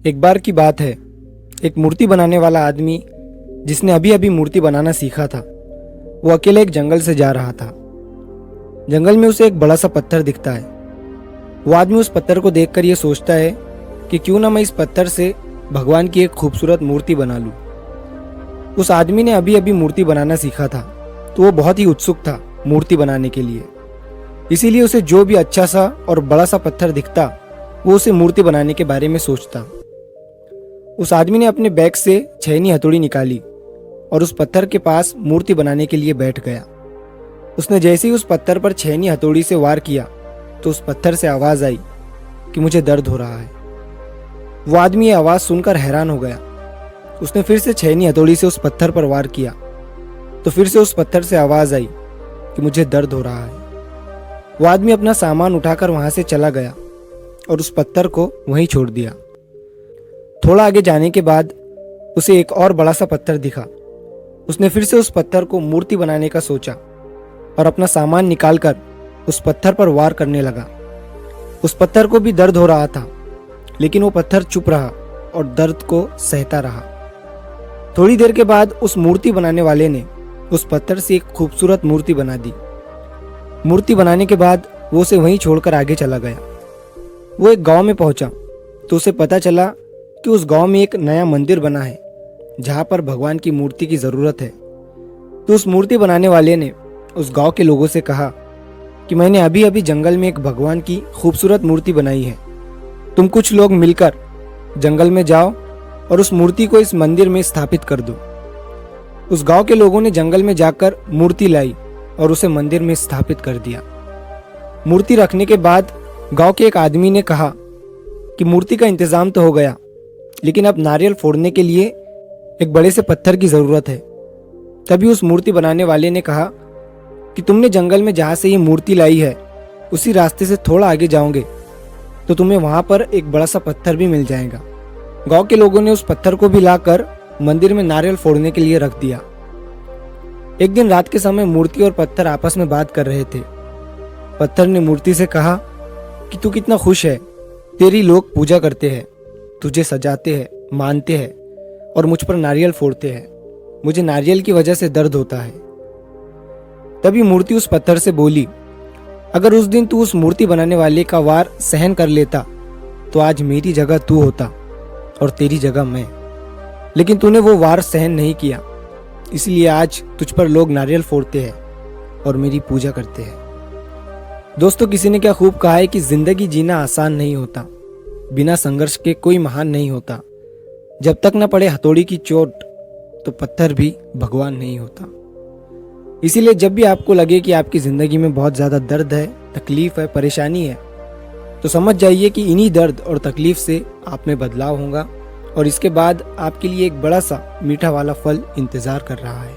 एक बार की बात है, एक मूर्ति बनाने वाला आदमी जिसने अभी अभी मूर्ति बनाना सीखा था, वो अकेले एक जंगल से जा रहा था। जंगल में उसे एक बड़ा सा पत्थर दिखता है। वो आदमी उस पत्थर को देखकर ये सोचता है कि क्यों ना मैं इस पत्थर से भगवान की एक खूबसूरत मूर्ति बना लूं। उस आदमी ने अभी अभी मूर्ति बनाना सीखा था, तो वो बहुत ही उत्सुक था मूर्ति बनाने के लिए। इसीलिए उसे जो भी अच्छा सा और बड़ा सा पत्थर दिखता, वो उसे मूर्ति बनाने के बारे में सोचता। उस आदमी ने अपने बैग से छेनी हथौड़ी निकाली और उस पत्थर के पास मूर्ति बनाने के लिए बैठ गया। उसने जैसे ही उस पत्थर पर छेनी हथौड़ी से वार किया तो उस पत्थर से आवाज आई कि मुझे दर्द हो रहा है। वो आदमी ये आवाज सुनकर हैरान हो गया। उसने फिर से छेनी हथौड़ी से उस पत्थर पर वार किया तो फिर से उस पत्थर से आवाज आई कि मुझे दर्द हो रहा है। वो आदमी अपना सामान उठाकर वहां से चला गया और उस पत्थर को वहीं छोड़ दिया। थोड़ा आगे जाने के बाद उसे एक और बड़ा सा पत्थर दिखा। उसने फिर से उस पत्थर को मूर्ति बनाने का सोचा और अपना सामान निकालकर उस पत्थर पर वार करने लगा। उस पत्थर को भी दर्द हो रहा था, लेकिन वो पत्थर चुप रहा और दर्द को सहता रहा। थोड़ी देर के बाद उस मूर्ति बनाने वाले ने उस पत्थर से एक खूबसूरत मूर्ति बना दी। मूर्ति बनाने के बाद वो उसे वहीं छोड़कर आगे चला गया। वो एक गांव में पहुंचा तो उसे पता चला कि उस गांव में एक नया मंदिर बना है जहां पर भगवान की मूर्ति की जरूरत है। तो उस मूर्ति बनाने वाले ने उस गांव के लोगों से कहा कि मैंने अभी अभी जंगल में एक भगवान की खूबसूरत मूर्ति बनाई है। तुम कुछ लोग मिलकर जंगल में जाओ और उस मूर्ति को इस मंदिर में स्थापित कर दो। उस गांव के लोगों ने जंगल में जाकर मूर्ति लाई और उसे मंदिर में स्थापित कर दिया। मूर्ति रखने के बाद गांव के एक आदमी ने कहा कि मूर्ति का इंतजाम तो हो गया, लेकिन अब नारियल फोड़ने के लिए एक बड़े से पत्थर की जरूरत है। तभी उस मूर्ति बनाने वाले ने कहा कि तुमने जंगल में जहां से ये मूर्ति लाई है उसी रास्ते से थोड़ा आगे जाओगे तो तुम्हें वहां पर एक बड़ा सा पत्थर भी मिल जाएगा। गांव के लोगों ने उस पत्थर को भी लाकर मंदिर में नारियल फोड़ने के लिए रख दिया। एक दिन रात के समय मूर्ति और पत्थर आपस में बात कर रहे थे। पत्थर ने मूर्ति से कहा कि तू कितना खुश है, तेरी लोग पूजा करते हैं, तुझे सजाते हैं, मानते हैं और मुझ पर नारियल फोड़ते हैं। मुझे नारियल की वजह से दर्द होता है। तभी मूर्ति उस पत्थर से बोली, अगर उस दिन तू उस मूर्ति बनाने वाले का वार सहन कर लेता तो आज मेरी जगह तू होता और तेरी जगह मैं। लेकिन तूने वो वार सहन नहीं किया, इसलिए आज तुझ पर लोग नारियल फोड़ते हैं और मेरी पूजा करते हैं। दोस्तों, किसी ने क्या खूब कहा है कि जिंदगी जीना आसान नहीं होता, बिना संघर्ष के कोई महान नहीं होता। जब तक न पड़े हथौड़ी की चोट तो पत्थर भी भगवान नहीं होता। इसीलिए जब भी आपको लगे कि आपकी जिंदगी में बहुत ज्यादा दर्द है, तकलीफ है, परेशानी है, तो समझ जाइए कि इन्हीं दर्द और तकलीफ से आप में बदलाव होगा और इसके बाद आपके लिए एक बड़ा सा मीठा वाला फल इंतजार कर रहा है।